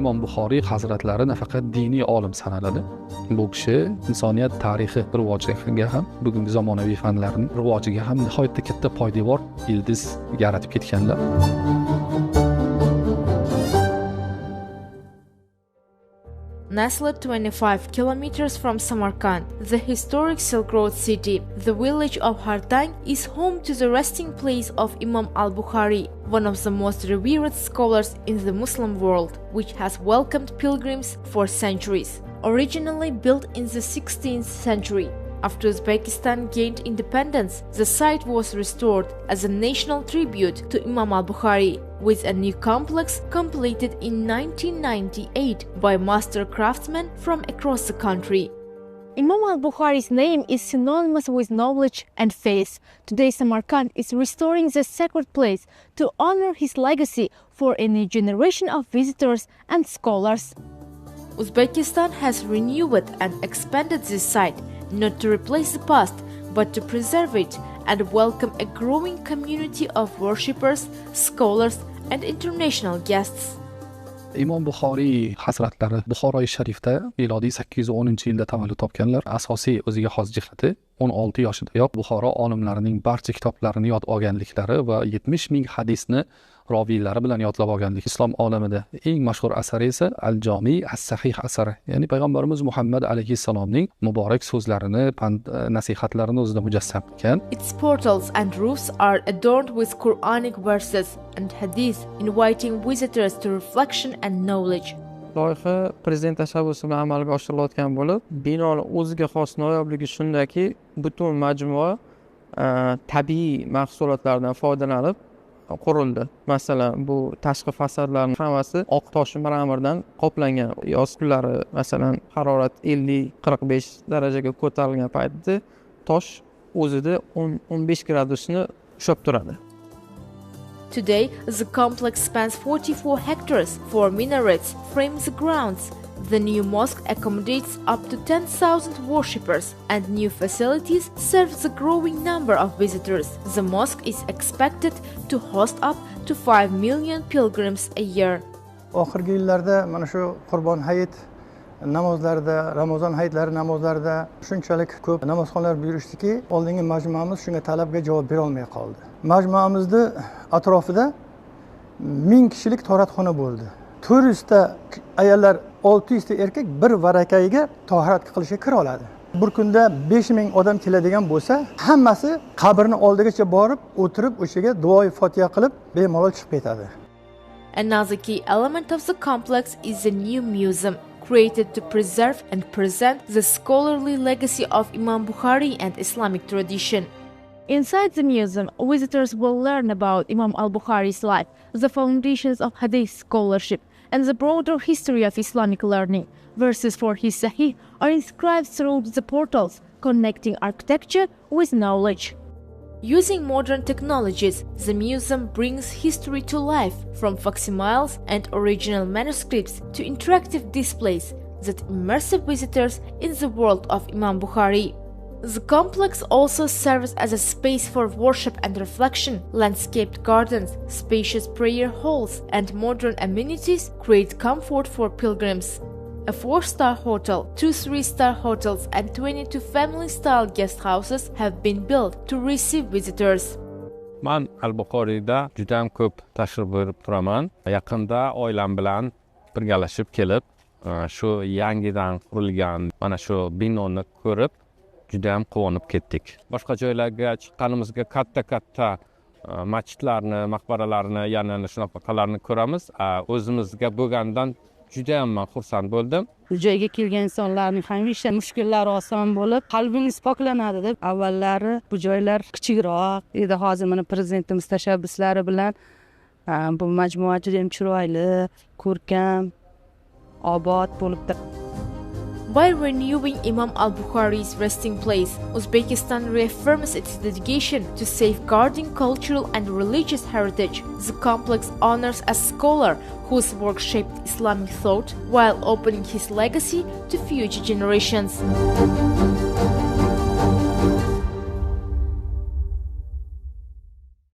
Imom Buxoriy hazratlari nafaqat diniy olim sanaladi. Bu kishi insoniyat tarixi rivojiga ham, bugungi zamonaviy fanlarning rivojiga ham nihoyatda katta poydevor ildiz yaratib ketganlar. Nestled 25 kilometers from Samarkand, the historic Silk Road city, the village of Hartang is home to the resting place of Imam al-Bukhari, one of the most revered scholars in the Muslim world, which has welcomed pilgrims for centuries. Originally built in the 16th century, after Uzbekistan gained independence, the site was restored as a national tribute to Imam al-Bukhari, with a new complex completed in 1998 by master craftsmen from across the country. Imam al-Bukhari's name is synonymous with knowledge and faith. Today Samarkand is restoring the sacred place to honor his legacy for a new generation of visitors and scholars. Uzbekistan has renewed and expanded this site, not to replace the past, but to preserve it and welcome a growing community of worshippers, scholars, and international guests. Imom Buxoriy hazratlari Buxoroy sharifda milodiy 810-yilda tavallud topganlar. Asosiy o'ziga xos jihati 16 yoshidayoq Buxoro olimlarining barcha kitoblarini yod olganliklari va 70 ming hadisni roviylari bilan yodlab olganlik. Islom olamida eng mashhur asari esa Al-Jomi as-Sahih asari, ya'ni payg'ambarimiz Muhammad alayhissalomning muborak so'zlarini, nasihatlarini o'zida mujassam qilgan. Its portals and roofs are adorned with Quranic verses and hadith, inviting visitors to reflection and knowledge. Loyiha prezident tashabbusi bilan amalga oshirilayotgan bo'lib, binoning o'ziga xos noyobligi shundaki, butun majmua tabiiy mahsulotlardan foydalanib qurildi. Masalan, bu tashqi fasadlarning hammasi oq tosh mramordan qoplangan. Yoz kunlari, masalan, harorat 50-45 darajaga ko'tarilgan paytda tosh o'zida 10-15 gradusni ushlab turadi. Today, the complex spans 44 hectares. 4 minarets frame the grounds. The new mosque accommodates up to 10,000 worshippers, and new facilities serve the growing number of visitors. The mosque is expected to host up to 5 million pilgrims a year. Oxirgi yillarda mana shu Qurbon hayit namozlarida, Ramazon hayitlari namozlarida shunchalik ko'p namozxonlar buyurishdiki, oldingi majmuamiz shunga talabga javob bera olmay qoldi. Majmuamizning atrofida 1000 kishilik toratxona bo'ldi. 400 ta ayollar, 600 ta erkak bir varakayiga tahorat qilishga kira oladi. Bir kunda 5000 odam keladigan bo'lsa, hammasi qabrning oldigacha borib, o'tirib, o'shaga duoi Fotiha qilib, bemalol chiqib ketadi. Another key element of the complex is the new museum, created to preserve and present the scholarly legacy of Imam Bukhari and Islamic tradition. Inside the museum, visitors will learn about Imam al-Bukhari's life, the foundations of Hadith scholarship, and the broader history of Islamic learning. Verses for his Sahih are inscribed through the portals, connecting architecture with knowledge. Using modern technologies, the museum brings history to life, from facsimiles and original manuscripts to interactive displays that immerse visitors in the world of Imam Bukhari. The complex also serves as a space for worship and reflection. Landscaped gardens, spacious prayer halls, and modern amenities create comfort for pilgrims. A 4-star hotel, 2 3-star hotels, and 22 family-style guest houses have been built to receive visitors. Man Al-Buxoriyda juda ham ko'p tashrif buyurib turaman. Yaqinda oilam bilan birgalashib kelib, shu yangidan qurilgan mana shu binoni ko'rib juda ham quvonib ketdik. Boshqa joylarga chiqqanimizga katta masjidlarni, maqbaralarni, yana shunaqalarni ko'ramiz. O'zimizga bo'lgandan juda ham xursand bo'ldim. Bu joyga kelgan insonlarning hamisha mushkullari oson bo'lib, qalbingiz poklanadi deb. Avvallari bu joylar kichikroq edi. Hozir mana prezidentimiz tashabbuslari bilan bu majmua juda ham chiroyli, ko'rkam, obod bo'libdi. By renewing Imam al-Bukhari's resting place, Uzbekistan reaffirms its dedication to safeguarding cultural and religious heritage. The complex honors a scholar whose work shaped Islamic thought while opening his legacy to future generations.